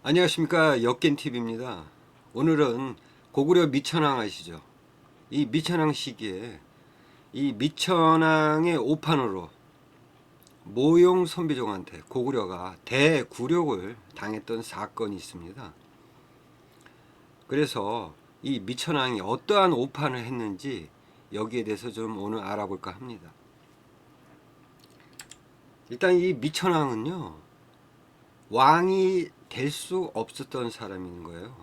안녕하십니까, 역겐TV입니다. 오늘은 고구려 미천왕 아시죠? 이 미천왕 시기에 이 미천왕의 오판으로 모용 선비종한테 고구려가 대굴욕을 당했던 사건이 있습니다. 그래서 이 미천왕이 어떠한 오판을 했는지 여기에 대해서 좀 오늘 알아볼까 합니다. 일단 이 미천왕은요, 왕이 될 수 없었던 사람인 거예요.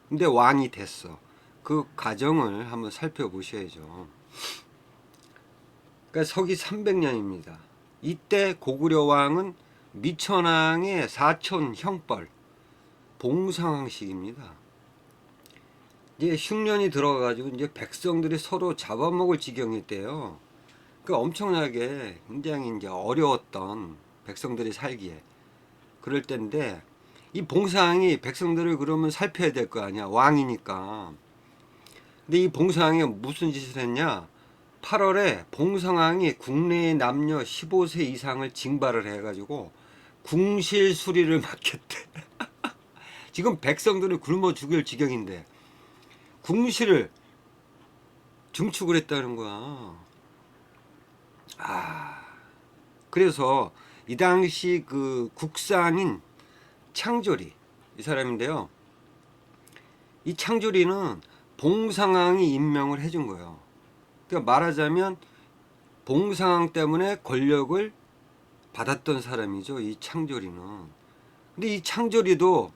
근데 왕이 됐어. 그 과정을 한번 살펴보셔야죠. 그러니까 서기 300년입니다. 이때 고구려 왕은 미천왕의 사촌 형벌 봉상왕식입니다. 이제 흉년이 들어가지고 이제 백성들이 서로 잡아먹을 지경이었대요. 그 엄청나게 굉장히 이제 어려웠던 백성들이 살기에 그럴 때인데 이 봉상이 백성들을 그러면 살펴야 될 거 아니야, 왕이니까. 근데 이 봉상이 무슨 짓을 했냐? 8월에 봉상왕이 국내의 남녀 15세 이상을 징발을 해가지고 궁실 수리를 맡겼대. 지금 백성들을 굶어 죽일 지경인데 궁실을 증축을 했다는 거야. 그래서 이 당시 그 국상인 창조리, 이 사람인데요. 이 창조리는 봉상왕이 임명을 해준 거예요. 그러니까 말하자면 봉상왕 때문에 권력을 받았던 사람이죠, 이 창조리는. 근데 이 창조리도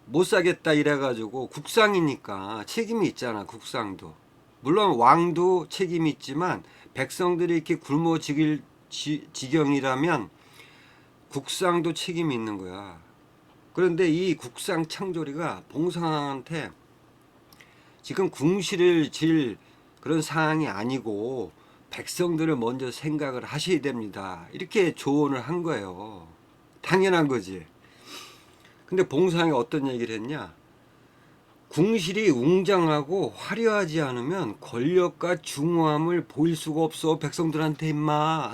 못 사겠다 이래가지고 국상이니까 책임이 있잖아, 국상도. 물론 왕도 책임이 있지만 백성들이 이렇게 굶어 죽일 지경이라면 국상도 책임이 있는 거야. 그런데 이 국상 창조리가 봉상한테 지금 궁시를 질 그런 상황이 아니고 백성들을 먼저 생각을 하셔야 됩니다, 이렇게 조언을 한 거예요. 당연한 거지. 근데 봉상이 어떤 얘기를 했냐? 궁실이 웅장하고 화려하지 않으면 권력과 중후함을 보일 수가 없어 백성들한테, 임마.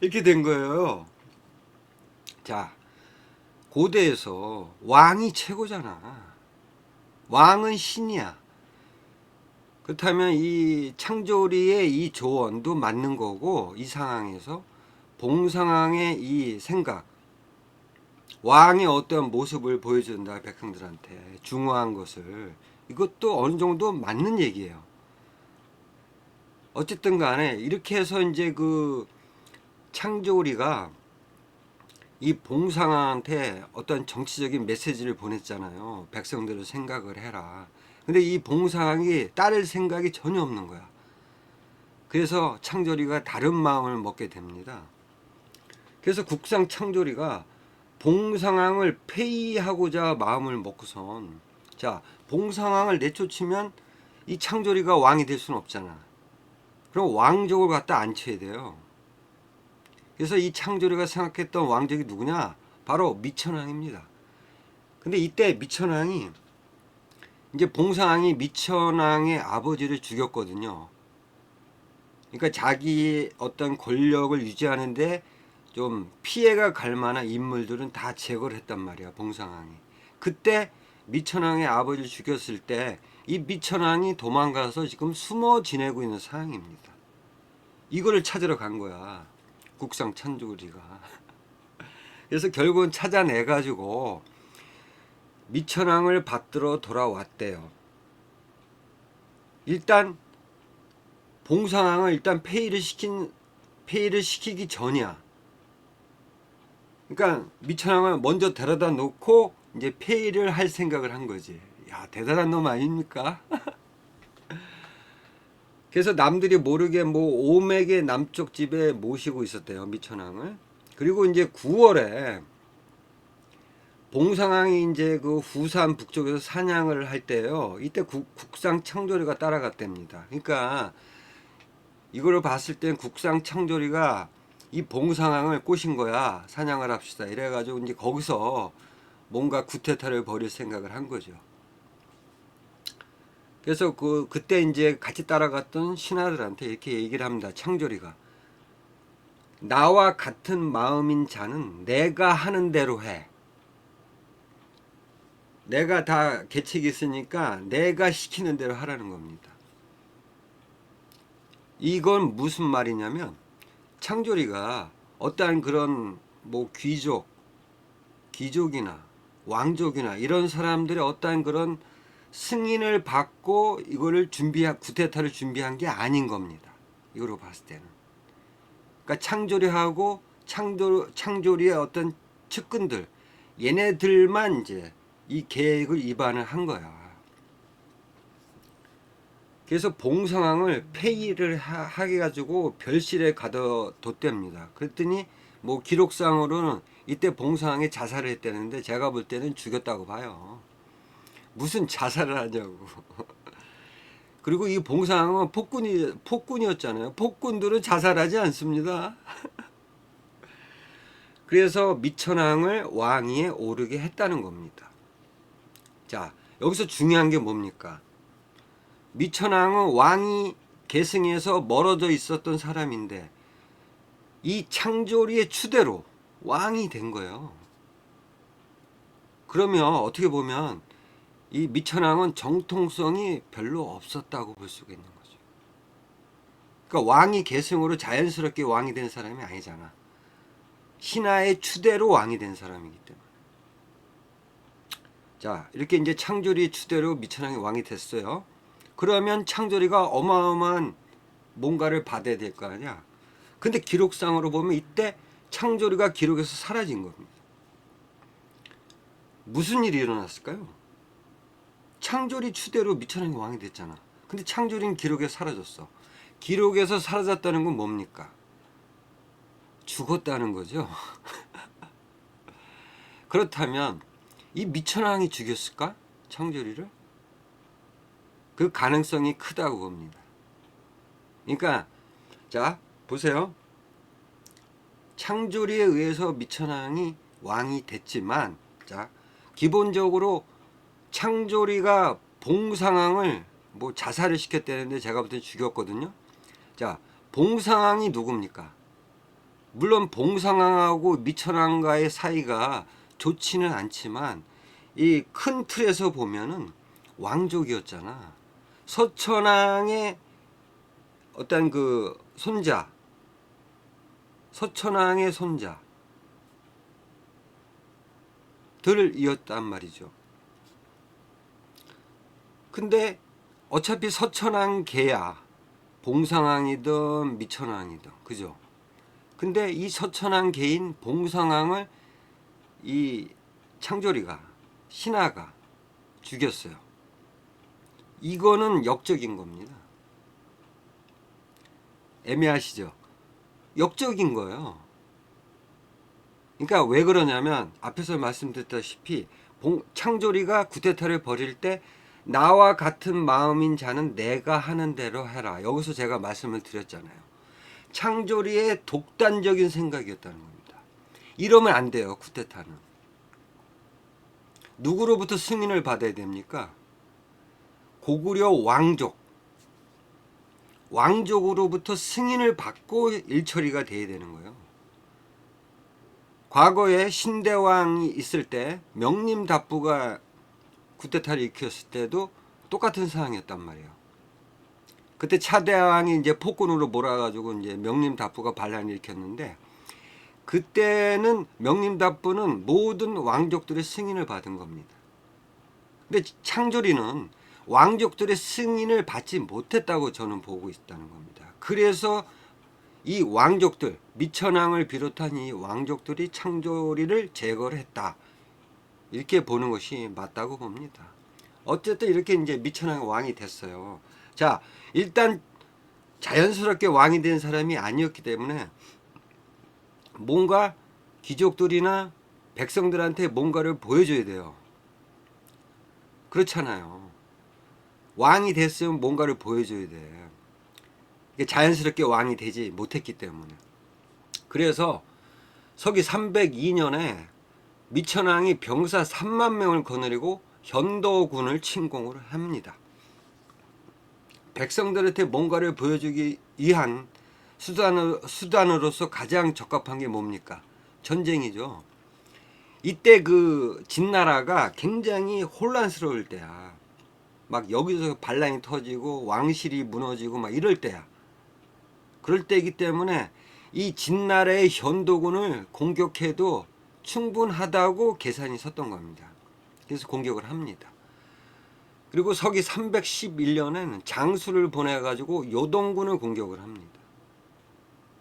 이렇게 된 거예요. 자, 고대에서 왕이 최고잖아. 왕은 신이야. 그렇다면 이 창조리의 이 조언도 맞는 거고, 이 상황에서 봉상왕의 이 생각, 왕이 어떤 모습을 보여준다 백성들한테 중후한 것을, 이것도 어느 정도 맞는 얘기예요. 어쨌든 간에 이렇게 해서 이제 그 창조리가 이 봉상한테 어떤 정치적인 메시지를 보냈잖아요. 백성들을 생각을 해라. 근데 이 봉상이 따를 생각이 전혀 없는 거야. 그래서 창조리가 다른 마음을 먹게 됩니다. 그래서 국상 창조리가 봉상왕을 폐위하고자 마음을 먹고선, 자, 봉상왕을 내쫓으면 이 창조리가 왕이 될 수는 없잖아. 그럼 왕족을 갖다 앉혀야 돼요. 그래서 이 창조리가 생각했던 왕족이 누구냐? 바로 미천왕입니다. 근데 이때 미천왕이, 이제 봉상왕이 미천왕의 아버지를 죽였거든요. 그러니까 자기 어떤 권력을 유지하는데 좀 피해가 갈 만한 인물들은 다 제거를 했단 말이야, 봉상왕이. 그때 미천왕의 아버지를 죽였을 때 이 미천왕이 도망가서 지금 숨어 지내고 있는 상황입니다. 이거를 찾으러 간 거야, 국상 찬조리가. 그래서 결국은 찾아내가지고 미천왕을 받들어 돌아왔대요. 일단 봉상왕을 일단 폐위를 시키기 전이야. 그러니까 미천왕을 먼저 데려다 놓고 이제 폐위를 할 생각을 한 거지. 야, 대단한 놈 아닙니까? 그래서 남들이 모르게 뭐 오맥의 남쪽 집에 모시고 있었대요, 미천왕을. 그리고 이제 9월에 봉상왕이 이제 그 후산 북쪽에서 사냥을 할 때요, 이때 국상 창조리가 따라갔답니다. 그러니까 이거를 봤을 땐 국상 창조리가 이 봉상왕을 꼬신 거야. 사냥을 합시다. 이래가지고 이제 거기서 뭔가 구태타를 벌일 생각을 한 거죠. 그래서 그때 이제 같이 따라갔던 신하들한테 이렇게 얘기를 합니다, 창조리가. 나와 같은 마음인 자는 내가 하는 대로 해. 내가 다 계책이 있으니까 내가 시키는 대로 하라는 겁니다. 이건 무슨 말이냐면 창조리가 어떠한 그런 뭐 귀족이나 왕족이나 이런 사람들의 어떠한 그런 승인을 받고 이거를 구테타를 준비한 게 아닌 겁니다. 이거로 봤을 때는. 그러니까 창조리하고 창조리의 어떤 측근들 얘네들만 이제 이 계획을 위반을 한 거야. 그래서 봉상왕을 폐위를 하게 가지고 별실에 가둬뒀답니다. 그랬더니 뭐 기록상으로는 이때 봉상왕이 자살을 했다는데 제가 볼 때는 죽였다고 봐요. 무슨 자살을 하냐고. 그리고 이 봉상왕은 폭군이었잖아요. 폭군들은 자살하지 않습니다. 그래서 미천왕을 왕위에 오르게 했다는 겁니다. 자, 여기서 중요한 게 뭡니까? 미천왕은 왕이 계승해서 멀어져 있었던 사람인데 이 창조리의 추대로 왕이 된 거예요. 그러면 어떻게 보면 이 미천왕은 정통성이 별로 없었다고 볼 수가 있는 거죠. 그러니까 왕이 계승으로 자연스럽게 왕이 된 사람이 아니잖아. 신하의 추대로 왕이 된 사람이기 때문에. 자, 이렇게 이제 창조리 추대로 미천왕이 왕이 됐어요. 그러면 창조리가 어마어마한 뭔가를 받아야 될 거 아니야. 근데 기록상으로 보면 이때 창조리가 기록에서 사라진 겁니다. 무슨 일이 일어났을까요? 창조리 추대로 미천왕이 왕이 됐잖아. 근데 창조리는 기록에 사라졌어. 기록에서 사라졌다는 건 뭡니까? 죽었다는 거죠. 그렇다면 이 미천왕이 죽였을까? 창조리를? 그 가능성이 크다고 봅니다. 그러니까 자 보세요. 창조리에 의해서 미천왕이 왕이 됐지만 자 기본적으로 창조리가 봉상왕을 뭐 자살을 시켰다는데 제가 볼 때 죽였거든요. 자 봉상왕이 누굽니까? 물론 봉상왕하고 미천왕과의 사이가 좋지는 않지만 이 큰 틀에서 보면은 왕족이었잖아. 서천왕의 어떤 그 손자, 서천왕의 손자들을 이었단 말이죠. 근데 어차피 서천왕 개야. 봉상왕이든 미천왕이든 그죠? 근데 이 서천왕 개인 봉상왕을 이 창조리가 신하가 죽였어요. 이거는 역적인 겁니다. 애매하시죠? 역적인 거예요. 그러니까 왜 그러냐면 앞에서 말씀드렸다시피 창조리가 구테타를 벌일 때 나와 같은 마음인 자는 내가 하는 대로 해라. 여기서 제가 말씀을 드렸잖아요. 창조리의 독단적인 생각이었다는 겁니다. 이러면 안 돼요. 구테타는. 누구로부터 승인을 받아야 됩니까? 고구려 왕족으로부터 승인을 받고 일처리가 돼야 되는 거예요. 과거에 신대왕이 있을 때 명림답부가 구테타를 일으켰을 때도 똑같은 상황이었단 말이에요. 그때 차대왕이 이제 폭군으로 몰아가지고 이제 명림답부가 반란을 일으켰는데 그때는 명림답부는 모든 왕족들의 승인을 받은 겁니다. 근데 창조리는 왕족들의 승인을 받지 못했다고 저는 보고 있다는 겁니다. 그래서 이 왕족들, 미천왕을 비롯한 이 왕족들이 창조리를 제거를 했다. 이렇게 보는 것이 맞다고 봅니다. 어쨌든 이렇게 이제 미천왕이 왕이 됐어요. 자, 일단 자연스럽게 왕이 된 사람이 아니었기 때문에 뭔가 귀족들이나 백성들한테 뭔가를 보여줘야 돼요. 그렇잖아요. 왕이 됐으면 뭔가를 보여줘야 돼. 자연스럽게 왕이 되지 못했기 때문에. 그래서 서기 302년에 미천왕이 병사 3만 명을 거느리고 현도군을 침공을 합니다. 백성들한테 뭔가를 보여주기 위한 수단으로서 가장 적합한 게 뭡니까? 전쟁이죠. 이때 그 진나라가 굉장히 혼란스러울 때야. 막 여기서 반란이 터지고 왕실이 무너지고 막 이럴 때야. 그럴 때이기 때문에 이 진나라의 현도군을 공격해도 충분하다고 계산이 섰던 겁니다. 그래서 공격을 합니다. 그리고 서기 311년에는 장수를 보내가지고 요동군을 공격을 합니다.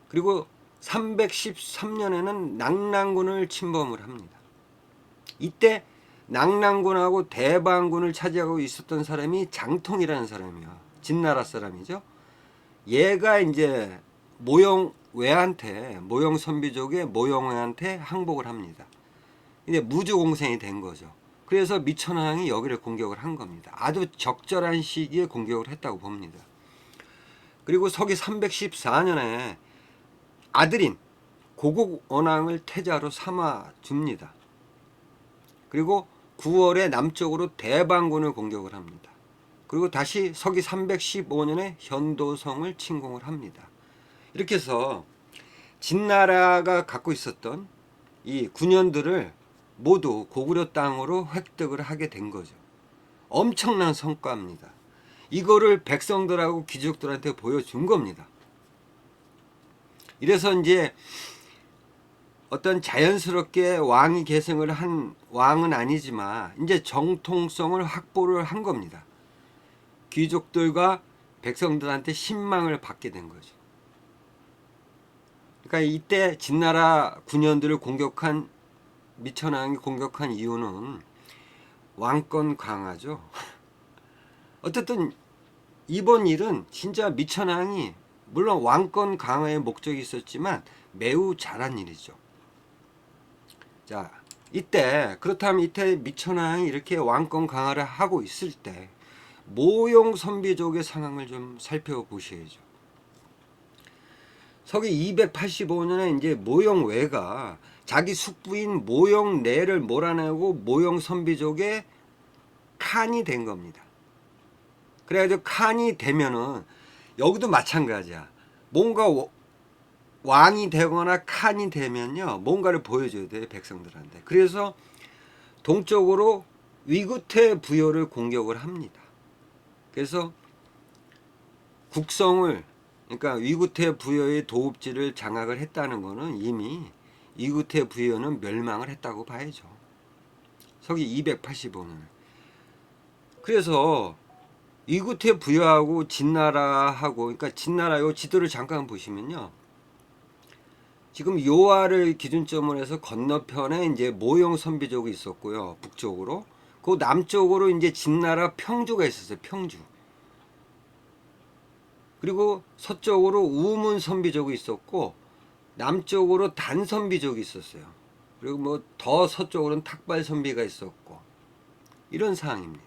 그리고 313년에는 낙랑군을 침범을 합니다. 이때 낙랑군하고 대방군을 차지하고 있었던 사람이 장통이라는 사람이야. 진나라 사람이죠. 얘가 이제 모용 선비족의 모용외한테 항복을 합니다. 이제 무주공생이 된 거죠. 그래서 미천왕이 여기를 공격을 한 겁니다. 아주 적절한 시기에 공격을 했다고 봅니다. 그리고 서기 314년에 아들인 고국원왕을 태자로 삼아 줍니다. 그리고 9월에 남쪽으로 대방군을 공격을 합니다. 그리고 다시 서기 315년에 현도성을 침공을 합니다. 이렇게 해서 진나라가 갖고 있었던 이 군현들을 모두 고구려 땅으로 획득을 하게 된 거죠. 엄청난 성과입니다. 이거를 백성들하고 귀족들한테 보여준 겁니다. 이래서 이제 어떤 자연스럽게 왕이 계승을 한 왕은 아니지만 이제 정통성을 확보를 한 겁니다. 귀족들과 백성들한테 신망을 받게 된 거죠. 그러니까 이때 진나라 군현들을 공격한 미천왕이 공격한 이유는 왕권 강화죠. 어쨌든 이번 일은 진짜 미천왕이 물론 왕권 강화의 목적이 있었지만 매우 잘한 일이죠. 자, 그렇다면 이때 미천왕이 이렇게 왕권 강화를 하고 있을 때 모용 선비족의 상황을 좀 살펴보셔야죠. 서기 285년에 이제 모용외가 자기 숙부인 모용내를 몰아내고 모용 선비족의 칸이 된 겁니다. 그래가지고 칸이 되면은 여기도 마찬가지야. 뭔가 왕이 되거나 칸이 되면요 뭔가를 보여줘야 돼요 백성들한테. 그래서 동쪽으로 위구태 부여를 공격을 합니다. 그래서 국성을 그러니까 위구태 부여의 도읍지를 장악을 했다는 것은 이미 위구태 부여는 멸망을 했다고 봐야죠. 서기 285년. 그래서 위구태 부여하고 진나라하고 그러니까 진나라 요 지도를 잠깐 보시면요. 지금 요하를 기준점으로 해서 건너편에 이제 모용 선비족이 있었고요. 북쪽으로. 그 남쪽으로 이제 진나라 평주가 있었어요. 평주. 그리고 서쪽으로 우문 선비족이 있었고 남쪽으로 단 선비족이 있었어요. 그리고 뭐 더 서쪽으로는 탁발 선비가 있었고 이런 상황입니다.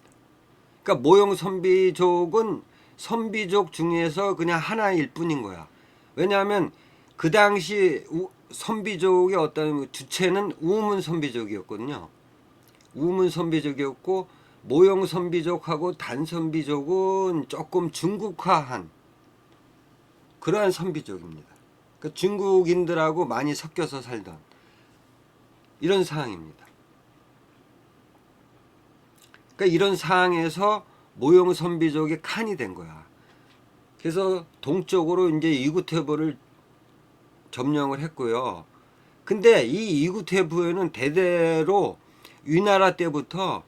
그러니까 모용 선비족은 선비족 중에서 그냥 하나일 뿐인 거야. 왜냐하면 그 당시 선비족의 어떤 주체는 우문 선비족이었거든요. 우문 선비족이었고 모용 선비족하고 단 선비족은 조금 중국화한 그러한 선비족입니다. 그러니까 중국인들하고 많이 섞여서 살던 이런 상황입니다. 그러니까 이런 상황에서 모용 선비족이 칸이 된 거야. 그래서 동쪽으로 이제 이구태보를 점령을 했고요. 근데 이 이구태부에는 대대로 위나라 때부터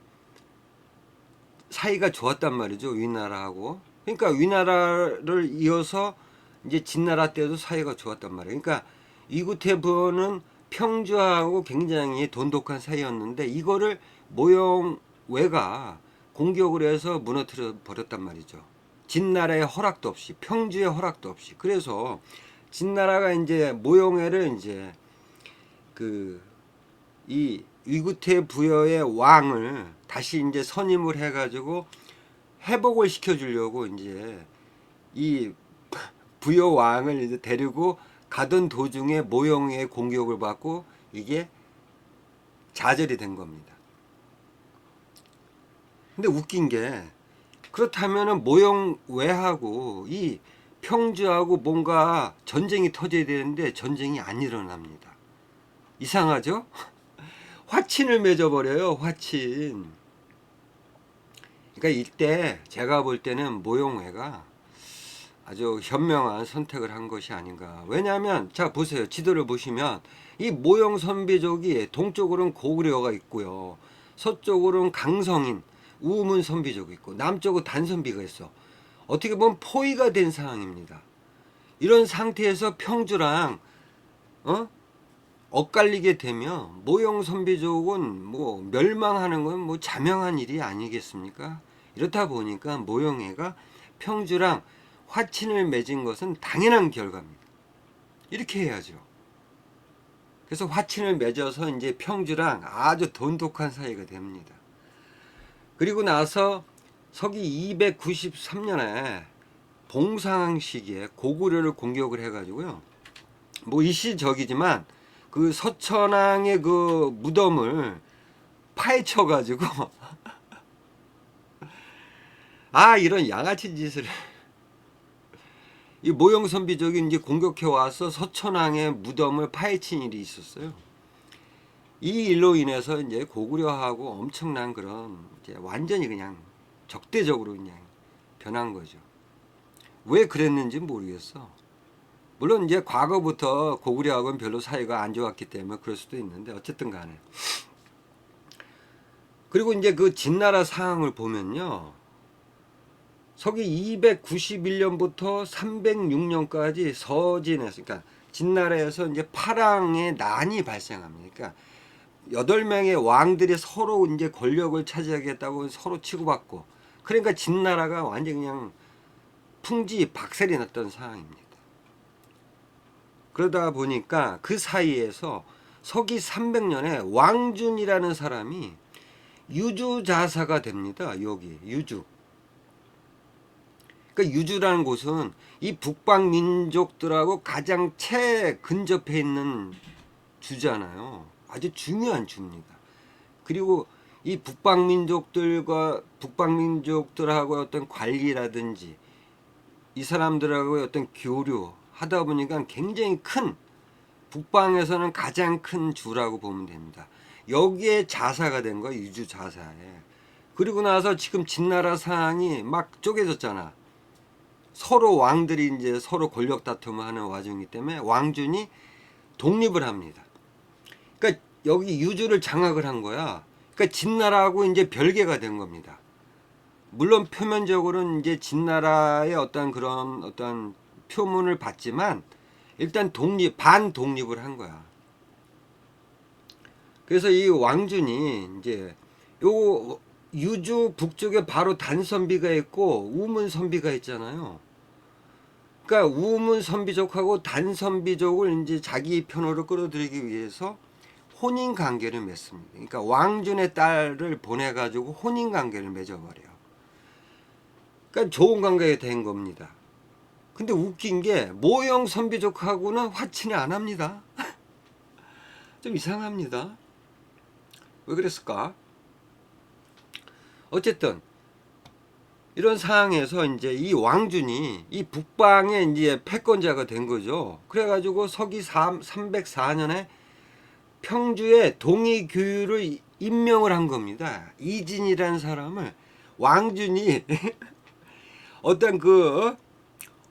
사이가 좋았단 말이죠. 위나라하고. 그러니까 위나라를 이어서 이제 진나라 때도 사이가 좋았단 말이에요. 그러니까 이구태부는 평주하고 굉장히 돈독한 사이였는데 이거를 모용외가 공격을 해서 무너뜨려 버렸단 말이죠. 진나라의 허락도 없이 평주의 허락도 없이. 그래서 진나라가 이제 모용외를 이제 이 위구태 부여의 왕을 다시 이제 선임을 해가지고 회복을 시켜주려고 이제 이 부여 왕을 이제 데리고 가던 도중에 모용의 공격을 받고 이게 좌절이 된 겁니다. 근데 웃긴 게 그렇다면은 모용외하고 이 평주하고 뭔가 전쟁이 터져야 되는데 전쟁이 안 일어납니다. 이상하죠? 화친을 맺어버려요. 화친. 그러니까 이때 제가 볼 때는 모용회가 아주 현명한 선택을 한 것이 아닌가. 왜냐하면 자 보세요. 지도를 보시면 이 모용 선비족이 동쪽으로는 고구려가 있고요. 서쪽으로는 강성인 우문 선비족이 있고 남쪽은 단선비가 있어. 어떻게 보면 포위가 된 상황입니다. 이런 상태에서 평주랑 엇갈리게 되면 모용 선비족은 뭐 멸망하는 건 뭐 자명한 일이 아니겠습니까? 이렇다 보니까 모용회가 평주랑 화친을 맺은 것은 당연한 결과입니다. 이렇게 해야죠. 그래서 화친을 맺어서 이제 평주랑 아주 돈독한 사이가 됩니다. 그리고 나서 서기 293년에 봉상왕 시기에 고구려를 공격을 해가지고요. 뭐 일시적이지만 그 서천왕의 그 무덤을 파헤쳐가지고 이런 양아치 짓을 이 모용선비족이 이제 공격해 와서 서천왕의 무덤을 파헤친 일이 있었어요. 이 일로 인해서 이제 고구려하고 엄청난 그런 이제 완전히 그냥 적대적으로 그냥 변한 거죠. 왜 그랬는지 모르겠어. 물론 이제 과거부터 고구려하고는 별로 사이가 안 좋았기 때문에 그럴 수도 있는데 어쨌든 간에. 그리고 이제 그 진나라 상황을 보면요. 서기 291년부터 306년까지 서진에서, 그러니까 진나라에서 이제 파랑의 난이 발생합니다. 그러니까 8명의 왕들이 서로 이제 권력을 차지하겠다고 서로 치고받고, 그러니까 진나라가 완전 그냥 풍지박살이 났던 상황입니다. 그러다 보니까 그 사이에서 서기 300년에 왕준이라는 사람이 유주자사가 됩니다. 여기 유주. 그러니까 유주라는 곳은 이 북방 민족들하고 가장 근접해 있는 주잖아요. 아주 중요한 주입니다. 그리고 이 북방 민족들하고 어떤 관리라든지 이 사람들하고 어떤 교류 하다 보니까 굉장히 큰, 북방에서는 가장 큰 주라고 보면 됩니다. 여기에 자사가 된 거예요. 유주 자사에. 그리고 나서 지금 진나라 상황이 막 쪼개졌잖아. 서로 왕들이 이제 서로 권력 다툼을 하는 와중이기 때문에 왕준이 독립을 합니다. 그러니까 여기 유주를 장악을 한 거야. 그러니까 진나라하고 이제 별개가 된 겁니다. 물론 표면적으로는 이제 진나라의 어떤 그런 어떤 표문을 받지만 일단 반독립을 한 거야. 그래서 이 왕준이 이제 요 유주 북쪽에 바로 단선비가 있고 우문선비가 있잖아요. 그러니까 우문선비족하고 단선비족을 이제 자기 편으로 끌어들이기 위해서 혼인 관계를 맺습니다. 그러니까 왕준의 딸을 보내가지고 혼인 관계를 맺어버려요. 그러니까 좋은 관계가 된 겁니다. 근데 웃긴 게 모형 선비족하고는 화친이 안 합니다. 좀 이상합니다. 왜 그랬을까? 어쨌든 이런 상황에서 이제 이 왕준이 이 북방의 이제 패권자가 된 거죠. 그래가지고 서기 304년에 평주에 동의교유를 임명을 한 겁니다. 이진이라는 사람을 왕준이 어떤 그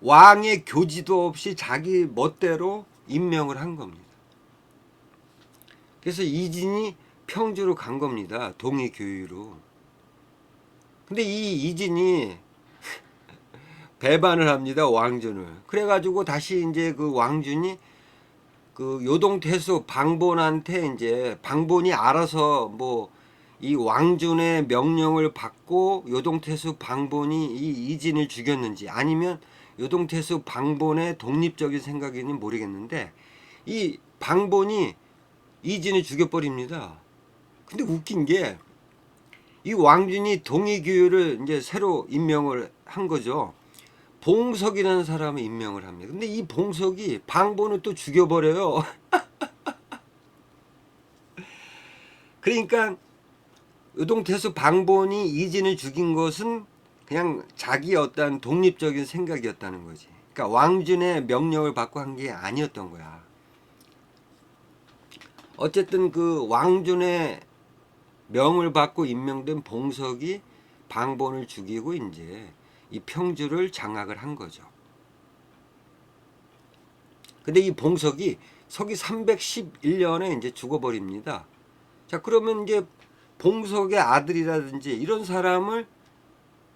왕의 교지도 없이 자기 멋대로 임명을 한 겁니다. 그래서 이진이 평주로 간 겁니다. 동의교유로. 근데 이 이진이 배반을 합니다. 왕준을. 그래가지고 다시 이제 그 왕준이 그 요동태수 방본한테 이제 방본이 알아서 뭐 이 왕준의 명령을 받고 요동태수 방본이 이 이진을 죽였는지 아니면 요동태수 방본의 독립적인 생각인지 모르겠는데 이 방본이 이진을 죽여버립니다. 근데 웃긴 게 이 왕준이 동의교유를 이제 새로 임명을 한 거죠. 봉석이라는 사람을 임명을 합니다. 근데 이 봉석이 방본을 또 죽여버려요. 그러니까 요동태수 방본이 이진을 죽인 것은 그냥 자기 어떤 독립적인 생각이었다는 거지. 그러니까 왕준의 명령을 받고 한 게 아니었던 거야. 어쨌든 그 왕준의 명을 받고 임명된 봉석이 방본을 죽이고 이제 이 평주를 장악을 한 거죠. 근데 이 봉석이 서기 311년에 이제 죽어버립니다. 자, 그러면 이제 봉석의 아들이라든지 이런 사람을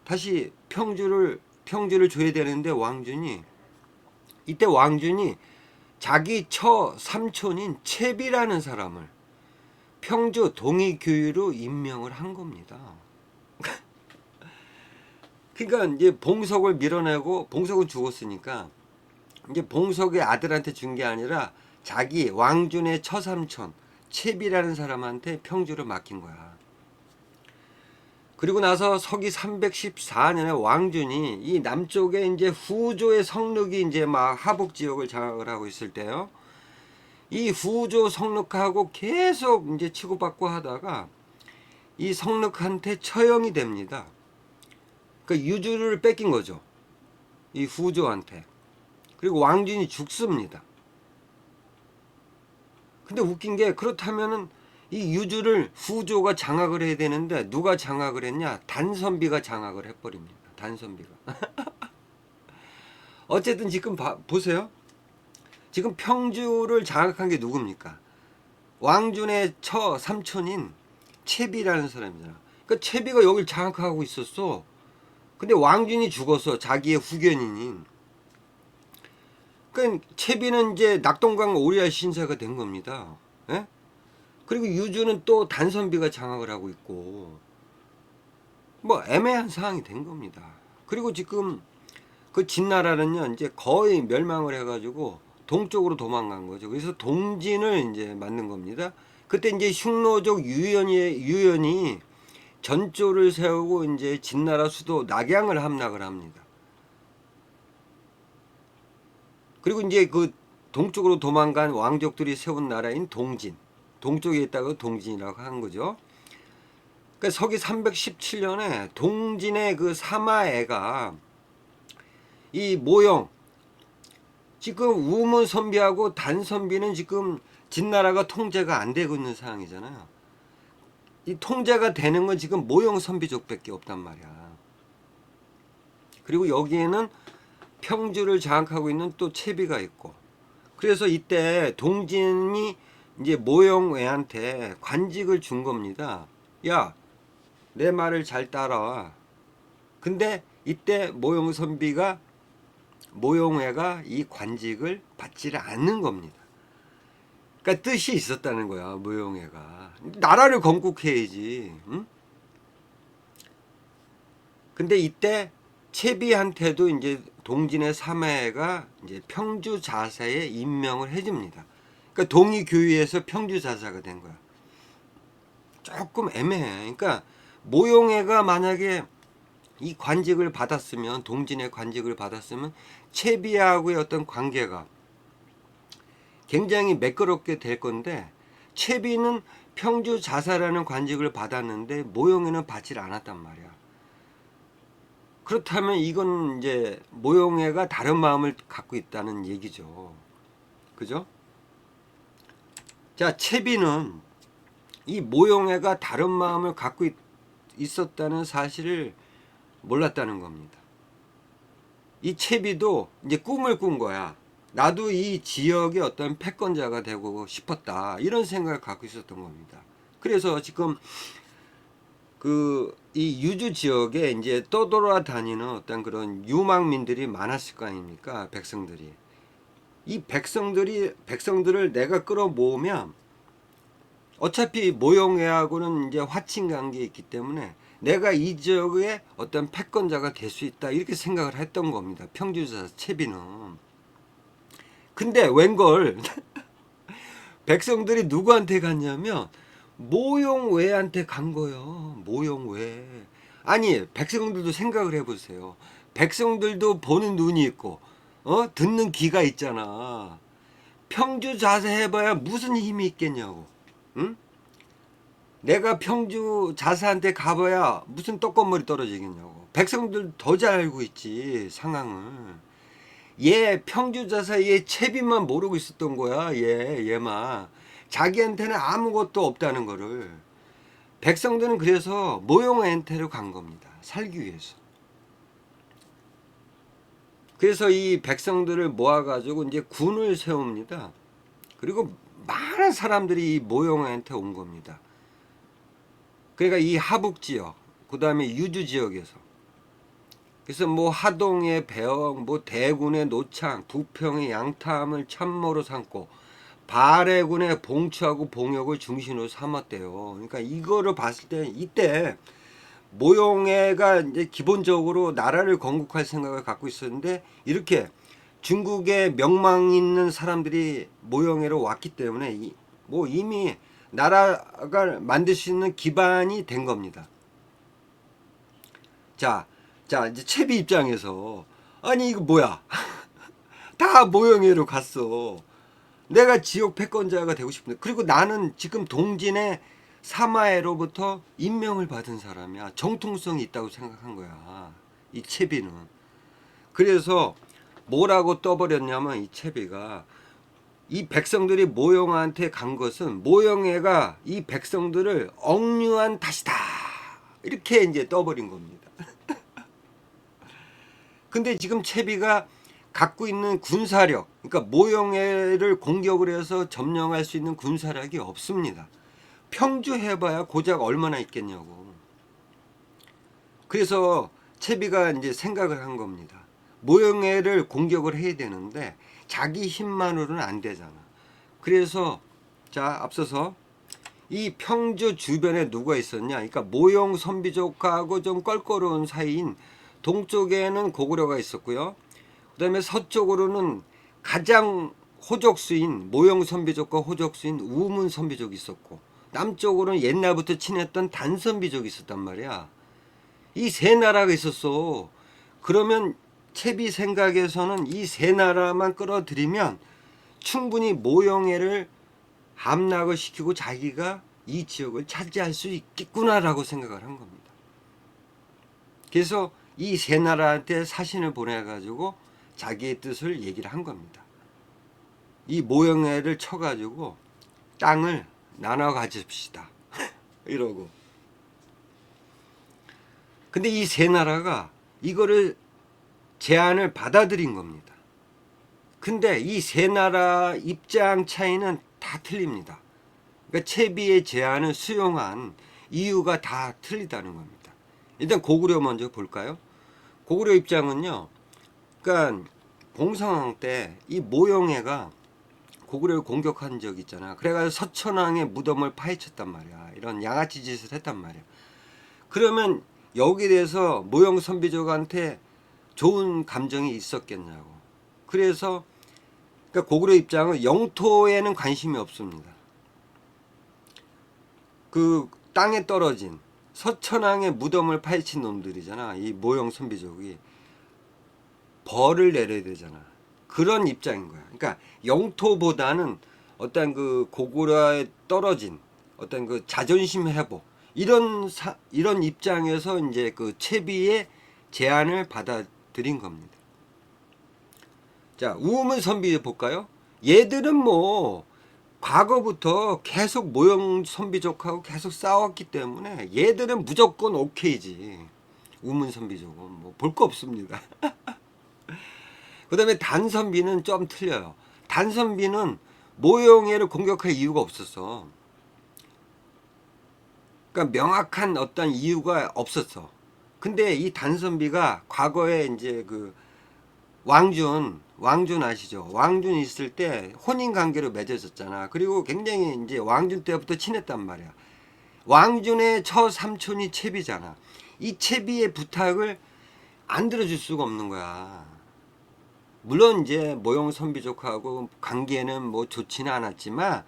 다시 평주를 줘야 되는데 이때 왕준이 자기 처 삼촌인 채비라는 사람을 평주 동의교유로 임명을 한 겁니다. 그러니까 이제 봉석을 밀어내고 봉석은 죽었으니까 이제 봉석의 아들한테 준 게 아니라 자기 왕준의 처삼촌 채비라는 사람한테 평주를 맡긴 거야. 그리고 나서 서기 314년에 왕준이 이 남쪽에 이제 후조의 성륵이 이제 막 하복 지역을 장악을 하고 있을 때요. 이 후조 성륵하고 계속 이제 치고받고 하다가 이 성륵한테 처형이 됩니다. 그러니까 유주를 뺏긴 거죠. 이 후조한테. 그리고 왕준이 죽습니다. 근데 웃긴 게 그렇다면은 이 유주를 후조가 장악을 해야 되는데 누가 장악을 했냐? 단선비가 장악을 해버립니다. 단선비가. 어쨌든 지금 보세요. 지금 평주를 장악한 게 누굽니까? 왕준의 처 삼촌인 채비라는 사람이잖아. 그러니까 채비가 여길 장악하고 있었어. 근데 왕준이 죽었어. 자기의 후견인인. 그러니까 채비는 이제 낙동강 오리알 신사가 된 겁니다. 예? 그리고 유주는 또 단선비가 장악을 하고 있고 뭐 애매한 상황이 된 겁니다. 그리고 지금 그 진나라는요 이제 거의 멸망을 해가지고 동쪽으로 도망간 거죠. 그래서 동진을 이제 만든 겁니다. 그때 이제 흉노족 유연이 전조를 세우고 이제 진나라 수도 낙양을 함락을 합니다. 그리고 이제 그 동쪽으로 도망간 왕족들이 세운 나라인 동진, 동쪽에 있다가 동진이라고 한 거죠. 그러니까 서기 317년에 동진의 그 사마애가 이 모형, 지금 우문 선비하고 단 선비는 지금 진나라가 통제가 안 되고 있는 상황이잖아요. 이 통제가 되는 건 지금 모형 선비족밖에 없단 말이야. 그리고 여기에는 평주를 장악하고 있는 또 채비가 있고, 그래서 이때 동진이 이제 모형외한테 관직을 준 겁니다. 야, 내 말을 잘 따라와. 근데 이때 모형외가 이 관직을 받지를 않는 겁니다. 그러니까 뜻이 있었다는 거야, 모형외가. 나라를 건국해야지. 응? 근데 이때 채비한테도 이제 동진의 사마애가 이제 평주자사에 임명을 해줍니다. 그러니까 동의교유에서 평주자사가 된 거야. 조금 애매해. 그러니까 모용애가 만약에 이 관직을 받았으면, 동진의 관직을 받았으면 채비하고의 어떤 관계가 굉장히 매끄럽게 될 건데, 채비는 평주자사라는 관직을 받았는데 모용애는 받지 않았단 말이야. 그렇다면 이건 이제 모용애가 다른 마음을 갖고 있다는 얘기죠. 그죠? 자, 채비는 이 모용애가 다른 마음을 갖고 있었다는 사실을 몰랐다는 겁니다. 이 채비도 이제 꿈을 꾼 거야. 나도 이 지역의 어떤 패권자가 되고 싶었다. 이런 생각을 갖고 있었던 겁니다. 그래서 지금 이 유주 지역에 이제 떠돌아다니는 어떤 그런 유망민들이 많았을 거 아닙니까? 백성들이. 이 백성들을 내가 끌어모으면 어차피 모형애하고는 이제 화친 관계에 있기 때문에 내가 이 지역의 어떤 패권자가 될 수 있다. 이렇게 생각을 했던 겁니다. 평주자 채비는. 근데 웬걸 백성들이 누구한테 갔냐면 모용외한테 간 거예요. 모용외. 아니, 백성들도 생각을 해보세요. 백성들도 보는 눈이 있고 듣는 귀가 있잖아. 평주자사 해봐야 무슨 힘이 있겠냐고. 응? 내가 평주자사한테 가봐야 무슨 떡건머리 떨어지겠냐고. 백성들 더 잘 알고 있지, 상황을. 얘 평주자사 얘 채비만 모르고 있었던 거야. 얘만 자기한테는 아무것도 없다는 거를. 백성들은 그래서 모용한테로 간 겁니다. 살기 위해서. 그래서 이 백성들을 모아가지고 이제 군을 세웁니다. 그리고 많은 사람들이 이 모용한테 온 겁니다. 그러니까 이 하북 지역, 그 다음에 유주 지역에서. 그래서 뭐 하동의 배영, 뭐 대군의 노창, 부평의 양탐을 참모로 삼고 발해군의 봉추하고 봉역을 중심으로 삼았대요. 그러니까 이거를 봤을 때 이때 모용애가 이제 기본적으로 나라를 건국할 생각을 갖고 있었는데 이렇게 중국에 명망 있는 사람들이 모용애로 왔기 때문에 뭐 이미 나라가 만들 수 있는 기반이 된 겁니다. 자, 이제 채비 입장에서 아니 이거 뭐야? 다 모형외로 갔어. 내가 지역 패권자가 되고 싶은데 그리고 나는 지금 동진의 사마해로부터 임명을 받은 사람이야. 정통성이 있다고 생각한 거야. 이 채비는. 그래서 뭐라고 떠버렸냐면 이 채비가 이 백성들이 모영한테 간 것은 모영애가 이 백성들을 억류한 탓이다. 이렇게 이제 떠버린 겁니다. 근데 지금 채비가 갖고 있는 군사력, 그러니까 모영애를 공격을 해서 점령할 수 있는 군사력이 없습니다. 평주 해봐야 고작 얼마나 있겠냐고. 그래서 채비가 이제 생각을 한 겁니다. 모영애를 공격을 해야 되는데 자기 힘만으로는 안 되잖아. 그래서 자 앞서서 이 평주 주변에 누가 있었냐? 그러니까 모영 선비족하고 좀 껄끄러운 사이인 동쪽에는 고구려가 있었고요. 그다음에 서쪽으로는 가장 호족수인 모영 선비족과 호족수인 우문 선비족이 있었고 남쪽으로는 옛날부터 친했던 단 선비족이 있었단 말이야. 이 세 나라가 있었어. 그러면 채비 생각에서는 이 세 나라만 끌어들이면 충분히 모영애를 함락을 시키고 자기가 이 지역을 차지할 수 있겠구나라고 생각을 한 겁니다. 그래서 이 세 나라한테 사신을 보내가지고 자기의 뜻을 얘기를 한 겁니다. 이 모영애를 쳐가지고 땅을 나눠 가집시다. 이러고. 근데 이 세 나라가 이거를 제안을 받아들인 겁니다. 근데 이 세 나라 입장 차이는 다 틀립니다. 그러니까 채비의 제안을 수용한 이유가 다 틀리다는 겁니다. 일단 고구려 먼저 볼까요? 고구려 입장은요. 그러니까 공성왕 때 이 모영애가 고구려를 공격한 적 있잖아. 그래가지고 서천왕의 무덤을 파헤쳤단 말이야. 이런 양아치 짓을 했단 말이야. 그러면 여기에 대해서 모영 선비족한테 좋은 감정이 있었겠냐고. 그래서 그러니까 고구려 입장은 영토에는 관심이 없습니다. 그 땅에 떨어진 서천왕의 무덤을 파헤친 놈들이잖아. 이 모영 선비족이 벌을 내려야 되잖아. 그런 입장인 거야. 그러니까 영토보다는 어떤 그 고구려에 떨어진 어떤 그 자존심 회복 이런 입장에서 이제 그 채비의 제안을 받아들인 겁니다. 자, 우문 선비 볼까요? 얘들은 뭐 과거부터 계속 모형 선비족하고 계속 싸웠기 때문에 얘들은 무조건 오케이지. 우문 선비족은 뭐 볼 거 없습니다. 그 다음에 단선비는 좀 틀려요. 단선비는 모영애를 공격할 이유가 없었어. 그러니까 명확한 어떤 이유가 없었어. 근데 이 단선비가 과거에 이제 그 왕준 아시죠? 왕준 있을 때 혼인 관계로 맺어졌잖아. 그리고 굉장히 이제 왕준 때부터 친했단 말이야. 왕준의 처 삼촌이 채비잖아. 이 채비의 부탁을 안 들어줄 수가 없는 거야. 물론 이제 모형 선비족하고 관계는 뭐 좋지는 않았지만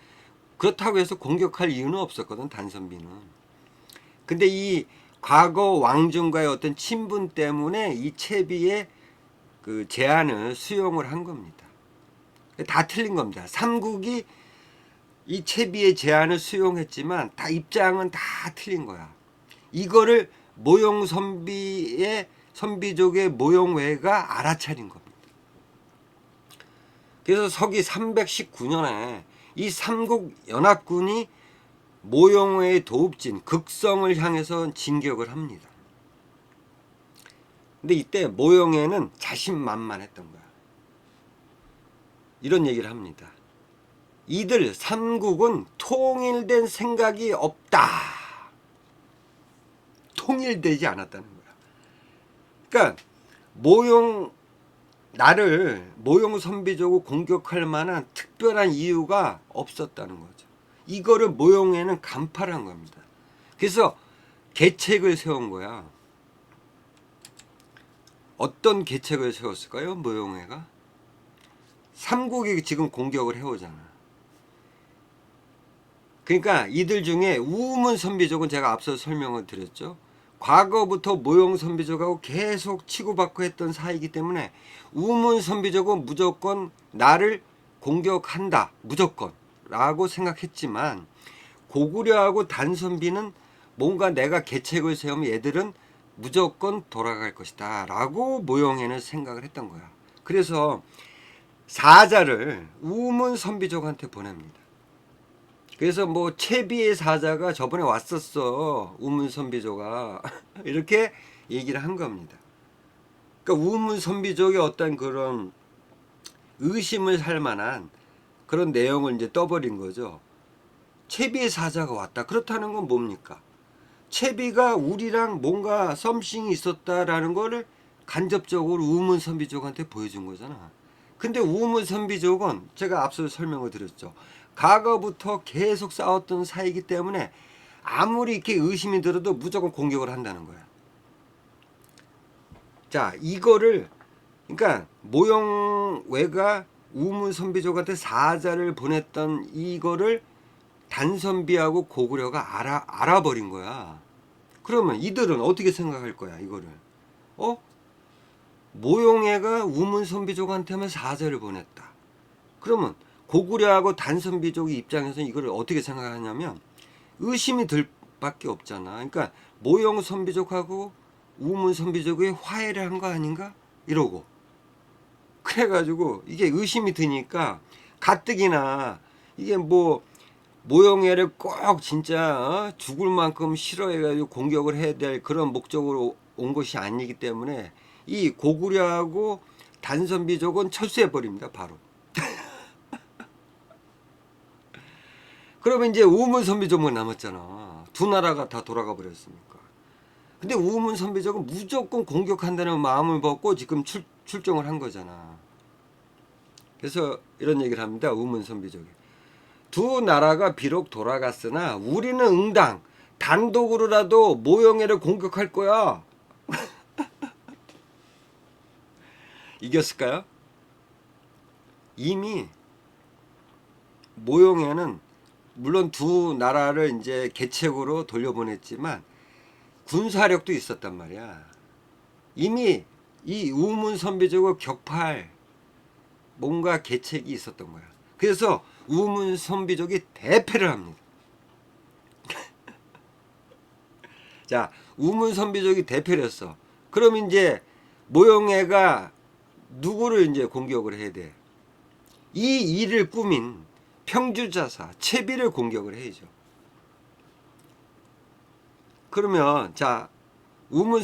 그렇다고 해서 공격할 이유는 없었거든, 단선비는. 근데 이 과거 왕준과의 어떤 친분 때문에 이 채비의 그 제안을 수용을 한 겁니다. 다 틀린 겁니다. 삼국이 이 채비의 제안을 수용했지만 다 입장은 다 틀린 거야. 이거를 모형 선비의 선비족의 모형외가 알아차린 겁니다. 그래서 서기 319년에 이 삼국 연합군이 모용의 도읍진 극성을 향해서 진격을 합니다. 근데 이때 모용애는 자신만만했던 거야. 이런 얘기를 합니다. 이들 삼국은 통일된 생각이 없다. 통일되지 않았다는 거야. 그러니까 나를 모용 선비족을 공격할 만한 특별한 이유가 없었다는 거죠. 이거를 모용애는 간파한 겁니다. 그래서 계책을 세운 거야. 어떤 계책을 세웠을까요? 모용애가 삼국이 지금 공격을 해오잖아. 그러니까 이들 중에 우문 선비족은 제가 앞서 설명을 드렸죠. 과거부터 모용 선비족하고 계속 치고받고 했던 사이이기 때문에 우문 선비족은 무조건 나를 공격한다. 무조건 라고 생각했지만 고구려하고 단선비는 뭔가 내가 계책을 세우면 얘들은 무조건 돌아갈 것이다 라고 모용애는 생각을 했던 거야. 그래서 사자를 우문 선비족한테 보냅니다. 그래서 뭐 채비의 사자가 저번에 왔었어. 우문 선비족아. 이렇게 얘기를 한 겁니다. 그러니까 우문 선비족의 어떤 그런 의심을 살 만한 그런 내용을 이제 떠버린 거죠. 채비의 사자가 왔다. 그렇다는 건 뭡니까? 채비가 우리랑 뭔가 썸씽이 있었다라는 거를 간접적으로 우문 선비족한테 보여준 거잖아. 근데 우문 선비족은 제가 앞서 설명을 드렸죠. 과거부터 계속 싸웠던 사이이기 때문에 아무리 이렇게 의심이 들어도 무조건 공격을 한다는 거야. 자, 이거를 그러니까 모용외가 우문 선비족한테 사자를 보냈던 이거를 단선비하고 고구려가 알아버린 거야. 그러면 이들은 어떻게 생각할 거야, 이거를? 모용애가 우문 선비족한테만 사자를 보냈다. 그러면 고구려하고 단선비족의 입장에서는 이걸 어떻게 생각하냐면 의심이 들 밖에 없잖아. 그러니까 모용 선비족하고 우문 선비족의 화해를 한 거 아닌가? 이러고. 그래가지고 이게 의심이 드니까 가뜩이나 이게 뭐 모용애를 꼭 진짜 죽을 만큼 싫어해가지고 공격을 해야 될 그런 목적으로 온 것이 아니기 때문에 이 고구려하고 단선비족은 철수해버립니다. 바로. 그러면 이제 우문 선비족만 남았잖아. 두 나라가 다 돌아가 버렸으니까. 근데 우문 선비족은 무조건 공격한다는 마음을 먹고 지금 출정을 한 거잖아. 그래서 이런 얘기를 합니다. 우문 선비족이. 두 나라가 비록 돌아갔으나 우리는 응당 단독으로라도 모용애를 공격할 거야. 이겼을까요? 이미 모용애는 물론 두 나라를 이제 계책으로 돌려보냈지만 군사력도 있었단 말이야. 이미 이 우문 선비족을 격파할 뭔가 계책이 있었던 거야. 그래서 우문 선비족이 대패를 합니다. 자, 우문 선비족이 대패를 했어. 그럼 이제 모용애가 누구를 이제 공격을 해야 돼? 이 일을 꾸민 평주자사 채비를 공격을 해야죠. 그러면 자 우문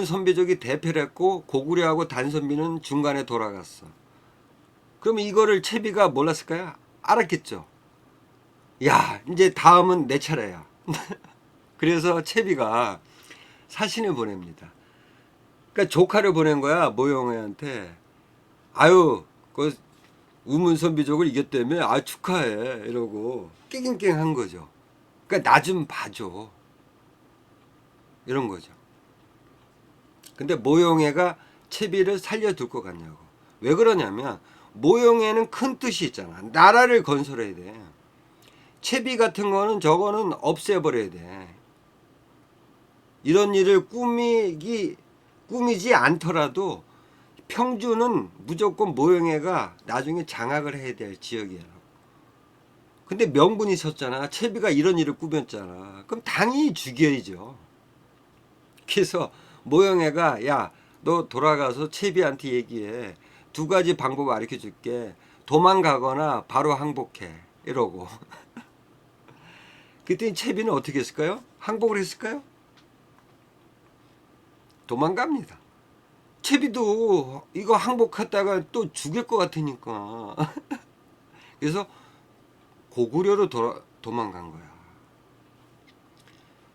선비족이 대패를 했고 고구려하고 단선비는 중간에 돌아갔어. 그러면 이거를 채비가 몰랐을까요? 알았겠죠. 야, 이제 다음은 내 차례야. 그래서 채비가 사신을 보냅니다. 그러니까 조카를 보낸 거야, 모용애한테. 아유, 그 우문선비족을 이겼다며, 아 축하해 이러고 깽깽깽한 거죠. 그러니까 나 좀 봐줘 이런 거죠. 근데 모용애가 채비를 살려둘 것 같냐고. 왜 그러냐면 모용애는 큰 뜻이 있잖아. 나라를 건설해야 돼. 채비 같은 거는 저거는 없애버려야 돼. 이런 일을 꾸미지 않더라도 평주는 무조건 모용애가 나중에 장악을 해야 될 지역이야. 근데 명분이 있었잖아. 채비가 이런 일을 꾸몄잖아. 그럼 당연히 죽여야죠. 그래서 모용애가 야, 너 돌아가서 채비한테 얘기해. 두 가지 방법 가르쳐 줄게. 도망가거나 바로 항복해 이러고 그랬더니 채비는 어떻게 했을까요? 항복을 했을까요? 도망갑니다. 채비도 이거 항복했다가 또 죽일 것 같으니까 그래서 고구려로 도망간 거야.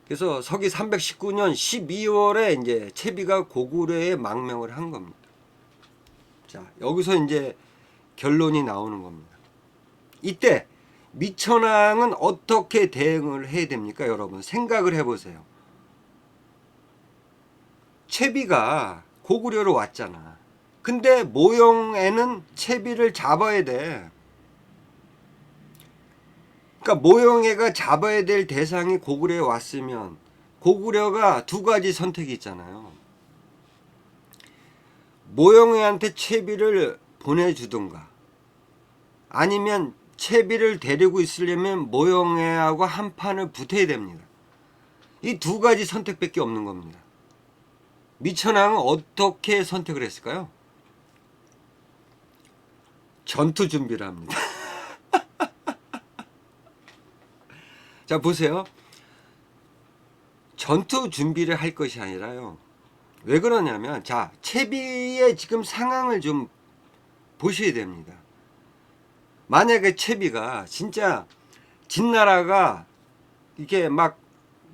그래서 서기 319년 12월에 이제 채비가 고구려에 망명을 한 겁니다. 자, 여기서 이제 결론이 나오는 겁니다. 이때 미천왕은 어떻게 대응을 해야 됩니까? 여러분 생각을 해보세요. 채비가 고구려로 왔잖아. 근데 모용에는 채비를 잡아야 돼. 그러니까 모용애가 잡아야 될 대상이 고구려에 왔으면 고구려가 두 가지 선택이 있잖아요. 모용애한테 채비를 보내주든가 아니면 채비를 데리고 있으려면 모용애하고 한 판을 붙어야 됩니다. 이 두 가지 선택밖에 없는 겁니다. 미천왕은 어떻게 선택을 했을까요? 전투 준비를 합니다. 자, 보세요. 전투 준비를 할 것이 아니라요. 왜 그러냐면, 자, 채비의 지금 상황을 좀 보셔야 됩니다. 만약에 채비가 진짜 진나라가 이게 막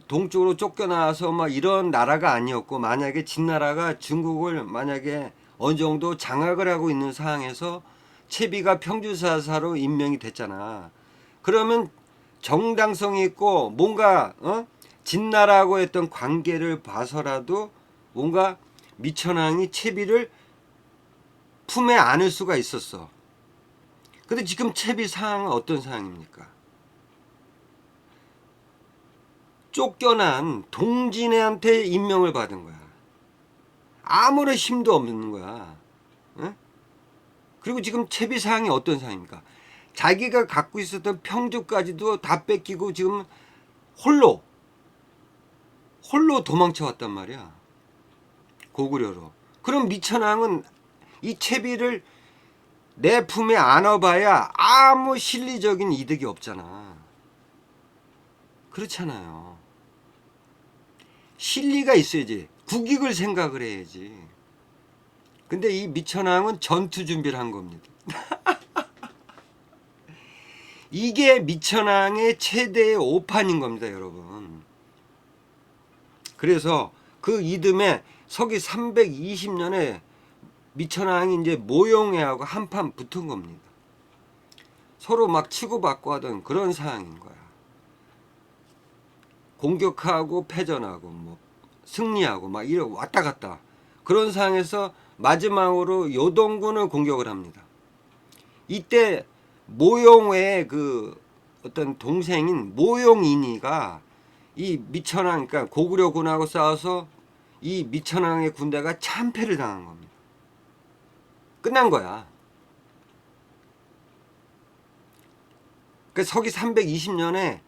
동쪽으로 쫓겨나와서 막 이런 나라가 아니었고, 만약에 진나라가 중국을 만약에 어느 정도 장악을 하고 있는 상황에서 채비가 평주사사로 임명이 됐잖아. 그러면 정당성이 있고 뭔가 진나라하고 했던 관계를 봐서라도 뭔가 미천왕이 채비를 품에 안을 수가 있었어. 근데 지금 채비 상황은 어떤 상황입니까? 쫓겨난 동진애한테 임명을 받은 거야. 아무런 힘도 없는 거야. 응? 그리고 지금 채비 상황이 어떤 상황입니까? 자기가 갖고 있었던 평주까지도 다 뺏기고 지금 홀로 도망쳐 왔단 말이야. 고구려로. 그럼 미천왕은 이 채비를 내 품에 안아봐야 아무 실리적인 이득이 없잖아. 그렇잖아요. 실리가 있어야지. 국익을 생각을 해야지. 근데 이 미천왕은 전투 준비를 한 겁니다. 이게 미천왕의 최대의 오판인 겁니다, 여러분. 그래서 그 이듬해 서기 320년에 미천왕이 이제 모용애하고 한판 붙은 겁니다. 서로 막 치고받고 하던 그런 상황인 거야. 공격하고 패전하고 뭐 승리하고 막 이렇게 왔다 갔다. 그런 상황에서 마지막으로 요동군을 공격을 합니다. 이때 모용의 그 어떤 동생인 모용인이가 이 미천왕, 그러니까 고구려군하고 싸워서 이 미천왕의 군대가 참패를 당한 겁니다. 끝난 거야. 그러니까 서기 320년에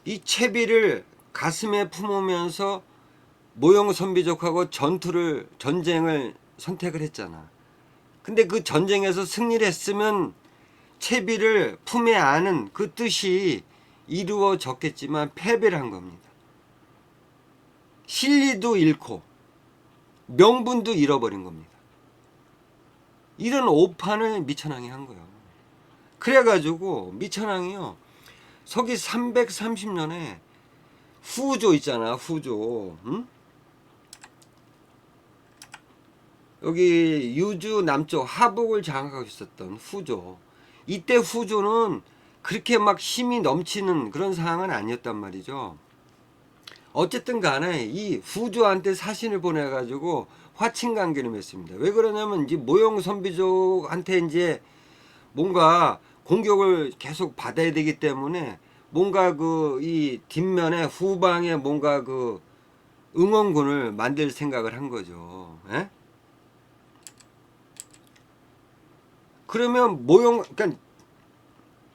이 채비를 가슴에 품으면서 모용 선비족하고 전쟁을 선택을 했잖아. 근데 그 전쟁에서 승리를 했으면 채비를 품에 안은 그 뜻이 이루어졌겠지만 패배를 한 겁니다. 실리도 잃고 명분도 잃어버린 겁니다. 이런 오판을 미천왕이 한 거예요. 그래가지고 미천왕이요, 서기 330년에 후조 있잖아, 후조. 응? 여기 유주 남쪽 하북을 장악하고 있었던 후조. 이때 후조는 그렇게 막 힘이 넘치는 그런 상황은 아니었단 말이죠. 어쨌든 간에 이 후조한테 사신을 보내가지고 화친 관계를 맺습니다. 왜 그러냐면 이제 모용 선비족한테 이제 뭔가 공격을 계속 받아야 되기 때문에 뭔가 그 이 뒷면에 후방에 뭔가 그 응원군을 만들 생각을 한 거죠. 에? 그러면 그러니까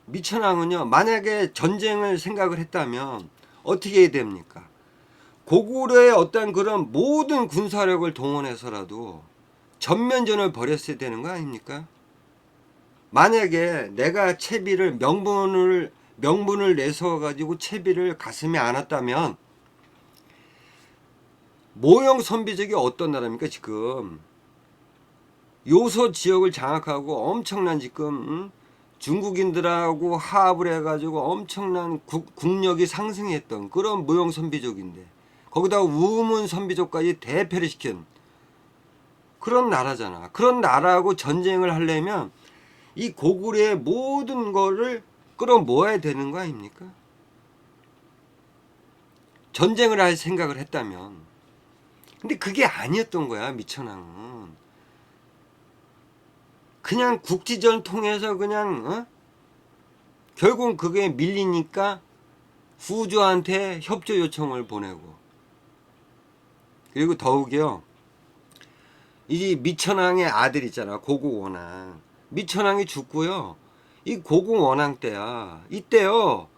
미천왕은요, 만약에 전쟁을 생각을 했다면 어떻게 해야 됩니까? 고구려의 어떤 그런 모든 군사력을 동원해서라도 전면전을 벌였어야 되는 거 아닙니까? 만약에 내가 채비를 명분을 내서 가지고 채비를 가슴에 안았다면 모형 선비족이 어떤 나라입니까? 지금 요소 지역을 장악하고 엄청난 지금 중국인들하고 화합을 해가지고 엄청난 국력이 상승했던 그런 모형 선비족인데 거기다가 우문 선비족까지 대패를 시킨 그런 나라잖아. 그런 나라하고 전쟁을 하려면 이 고구려의 모든 거를 끌어모아야 되는 거 아닙니까? 전쟁을 할 생각을 했다면. 근데 그게 아니었던 거야, 미천왕은. 그냥 국지전을 통해서 그냥 결국은 그게 밀리니까 후조한테 협조 요청을 보내고, 그리고 더욱이요, 이 미천왕의 아들 있잖아, 고국원왕. 미천왕이 죽고요, 이 고국원왕 때야, 이때요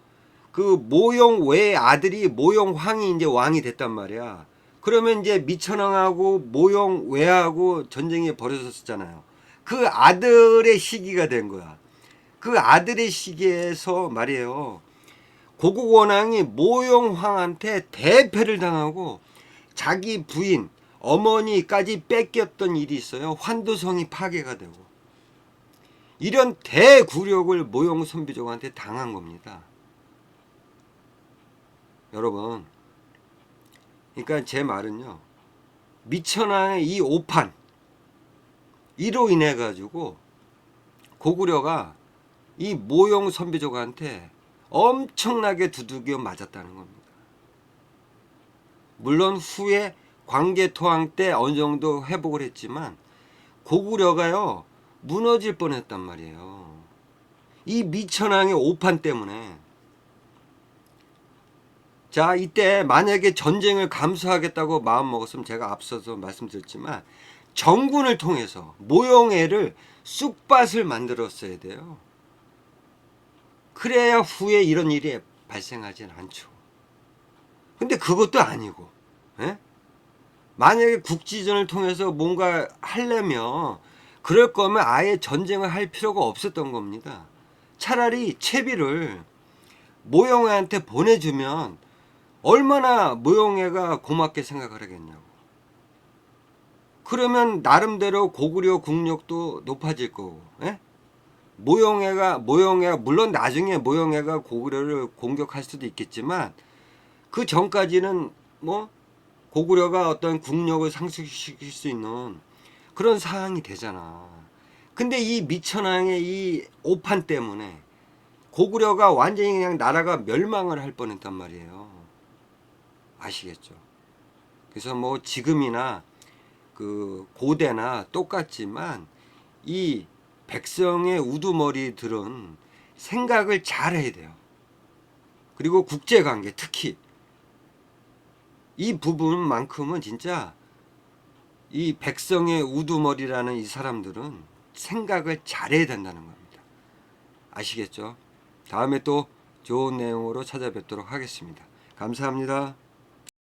그 모용 외의 아들이 모용황이 이제 왕이 됐단 말이야. 그러면 이제 미천왕하고 모용 외하고 전쟁이 벌어졌었잖아요. 그 아들의 시기가 된 거야. 그 아들의 시기에서 말이에요, 고국원왕이 모용황한테 대패를 당하고 자기 부인 어머니까지 뺏겼던 일이 있어요. 환도성이 파괴가 되고. 이런 대굴욕을 모용선비족한테 당한 겁니다. 여러분, 그러니까 제 말은요, 미천왕의 이 오판 이로 인해 가지고 고구려가 이 모용 선비족한테 엄청나게 두들겨 맞았다는 겁니다. 물론 후에 광개토항 때 어느 정도 회복을 했지만 고구려가요 무너질 뻔했단 말이에요. 이 미천왕의 오판 때문에. 자, 이때 만약에 전쟁을 감수하겠다고 마음먹었으면 제가 앞서서 말씀드렸지만 정군을 통해서 모용애를 쑥밭을 만들었어야 돼요. 그래야 후에 이런 일이 발생하진 않죠. 근데 그것도 아니고, 예? 만약에 국지전을 통해서 뭔가 하려면 그럴 거면 아예 전쟁을 할 필요가 없었던 겁니다. 차라리 채비를 모용애한테 보내주면 얼마나 모용애가 고맙게 생각을 하겠냐고. 그러면 나름대로 고구려 국력도 높아질 거고, 예? 모용애가 물론 나중에 모용애가 고구려를 공격할 수도 있겠지만 그 전까지는 뭐 고구려가 어떤 국력을 상승시킬 수 있는 그런 상황이 되잖아. 근데 이 미천왕의 이 오판 때문에 고구려가 완전히 그냥 나라가 멸망을 할 뻔했단 말이에요. 아시겠죠? 그래서 뭐 지금이나 그 고대나 똑같지만 이 백성의 우두머리들은 생각을 잘 해야 돼요. 그리고 국제관계 특히 이 부분만큼은 진짜 이 백성의 우두머리라는 이 사람들은 생각을 잘해야 된다는 겁니다. 아시겠죠? 다음에 또 좋은 내용으로 찾아뵙도록 하겠습니다. 감사합니다.